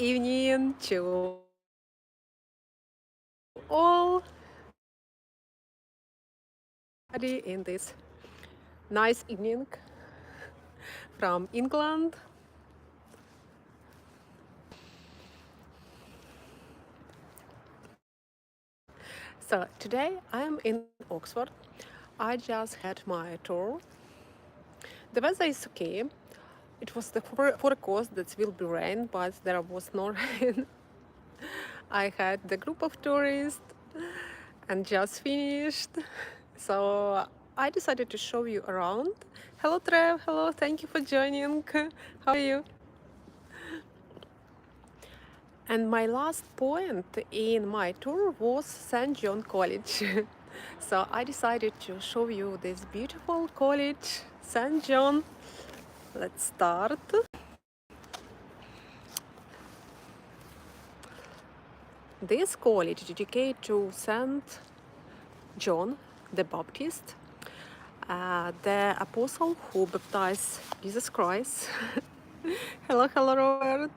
evening to all in this nice evening from England. So today I'm in Oxford. I just had my tour. The weather is okay. It was the forecast that will be rain, but there was no rain. I had the group of tourists and just finished. So I decided to show you around. Hello Trev, hello, thank you for joining. How are you? And my last point in my tour was St. John College. So I decided to show you this beautiful college, St. John. Let's start. This college dedicated to St. John the Baptist, the apostle who baptized Jesus Christ. Hello, hello, Robert.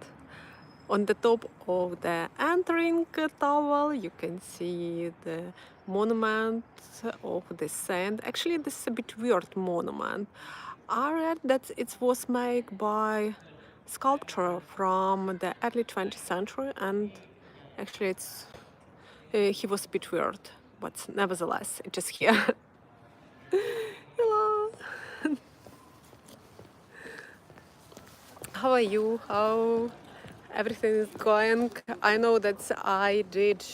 On the top of the entering tower, you can see the monument of the saint. Actually, this is a bit weird monument. I read that it was made by sculptor from the early 20th century, and actually, he was a bit weird, but nevertheless, it is here. Hello. How are you? How everything is going? I know that I did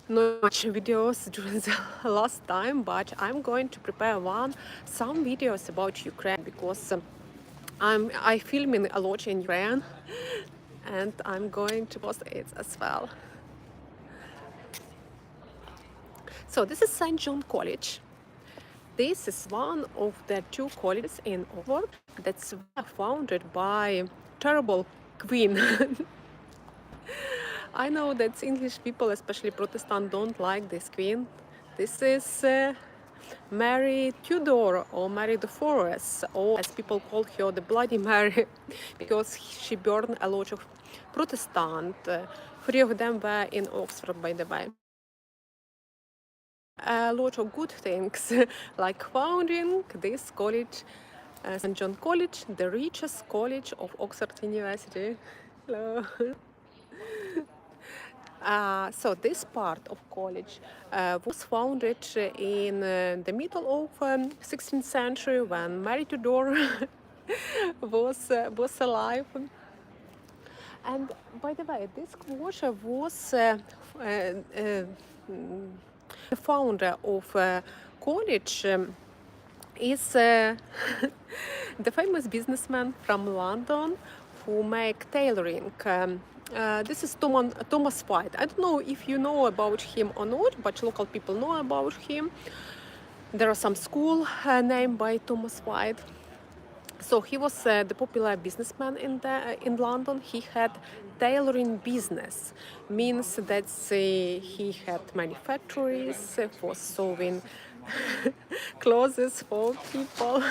not much videos during the last time, but I'm going to prepare some videos about Ukraine because I filming a lot in Ukraine and I'm going to post it as well. So this is St. John College. This is one of the two colleges in Oxford that's founded by terrible queen. I know that English people, especially Protestant, don't like this queen. This is Mary Tudor or Mary the Forest, or as people call her, the Bloody Mary, because she burned a lot of Protestant. Three of them were in Oxford, by the way. A lot of good things, like founding this college, St. John College, the richest college of Oxford University. Hello. So this part of college was founded in the middle of 16th century when Mary Tudor was alive. And by the way, this college was the founder of college is the famous businessman from London who make tailoring. This is Thomas White. I don't know if you know about him or not, but local people know about him. There are some school named by Thomas White. So he was the popular businessman in London. He had tailoring business, means that he had manufactories for sewing clothes for people.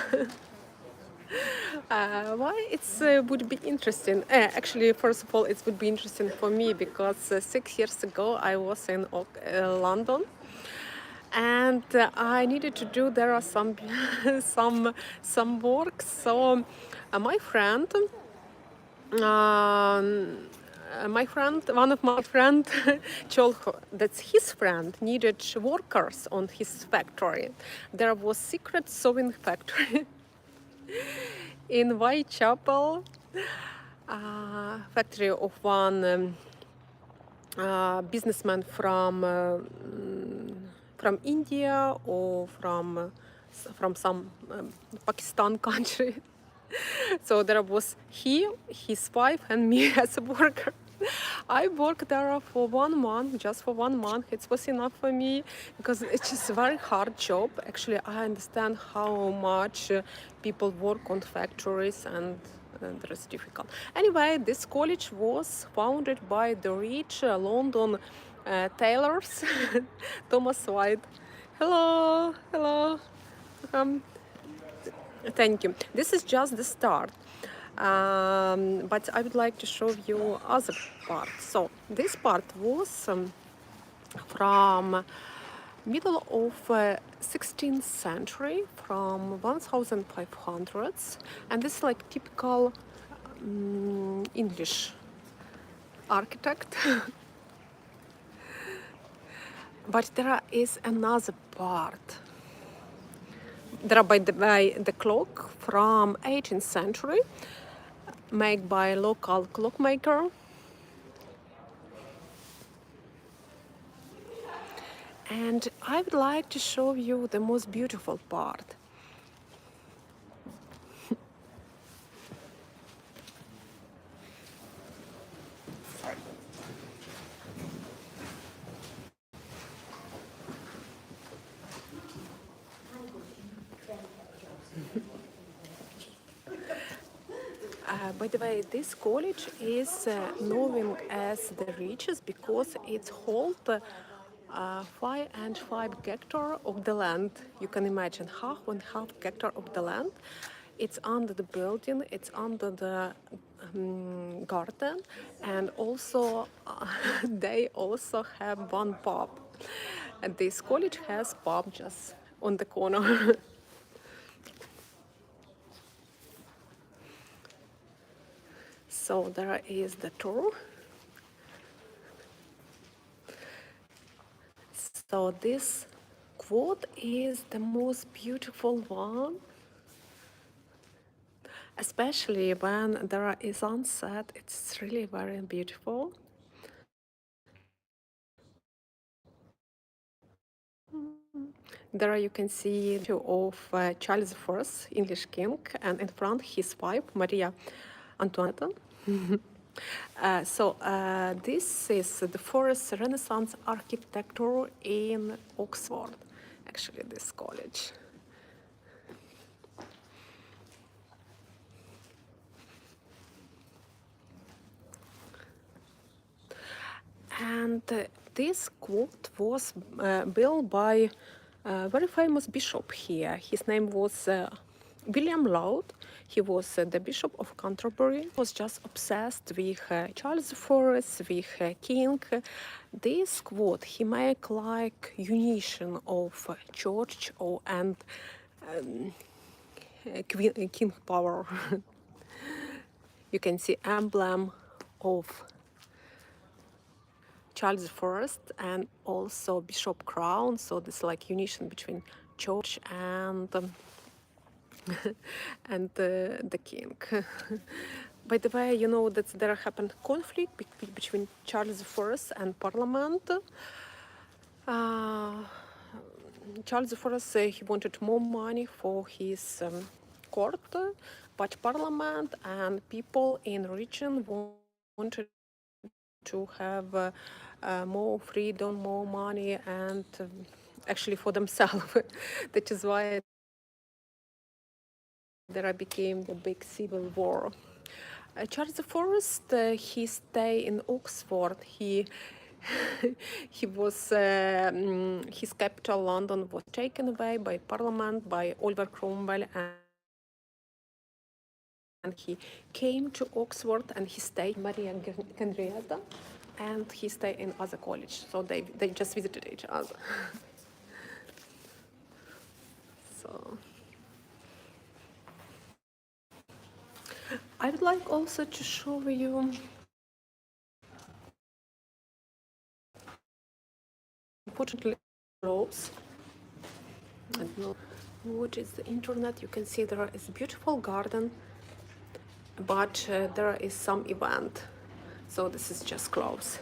Why it would be interesting? Actually, first of all, it would be interesting for me because 6 years ago I was in London, and I needed to do there are some some work. So my friend. One of my friend, told her that his friend needed workers on his factory. There was secret sewing factory in Whitechapel, factory of one businessman from India or from some Pakistan country. So there was he, his wife, and me as a worker. I worked there for 1 month, just for 1 month. It was enough for me because it's just a very hard job. Actually, I understand how much people work on factories and it's difficult. Anyway, this college was founded by the rich London tailors, Thomas White. Hello, hello. Um, Thank you. This is just the start. But I would like to show you other part. So this part was from middle of 16th century, from 1500s, and this is like typical English architect. But there is another part. There are, by the way, the clock from 18th century, made by a local clockmaker. And I would like to show you the most beautiful part. By the way, this college is known as the Richest because it holds 5.5 hectares of the land. You can imagine 1.5 hectare of the land. It's under the building, it's under the garden, and also they also have one pub. And this college has pub just on the corner. So there is the tour. So this quote is the most beautiful one, especially when there is sunset. It's really very beautiful. There you can see two of Charles I, English king, and in front his wife, Maria Antoinette. This is the first Renaissance architecture in Oxford, actually this college. And this quote was built by a very famous bishop here. His name was William Laud. He was the Bishop of Canterbury. He was just obsessed with Charles I, with King. This quote he make like unition of church and king power. You can see emblem of Charles I and also Bishop Crown. So this like unition between church and the king. By the way, you know that there happened conflict between Charles I and Parliament. Charles I he wanted more money for his court, but Parliament and people in region wanted to have more freedom, more money, and actually for themselves. That is why there became the big civil war. Charles I, he stayed in Oxford. He was his capital, London, was taken away by Parliament, by Oliver Cromwell, and he came to Oxford and he stayed Maria Henrietta, and he stayed in other college. So they just visited each other. So I would like also to show you unfortunately globes. I don't know what is the internet. You can see there is a beautiful garden, but there is some event. So this is just close.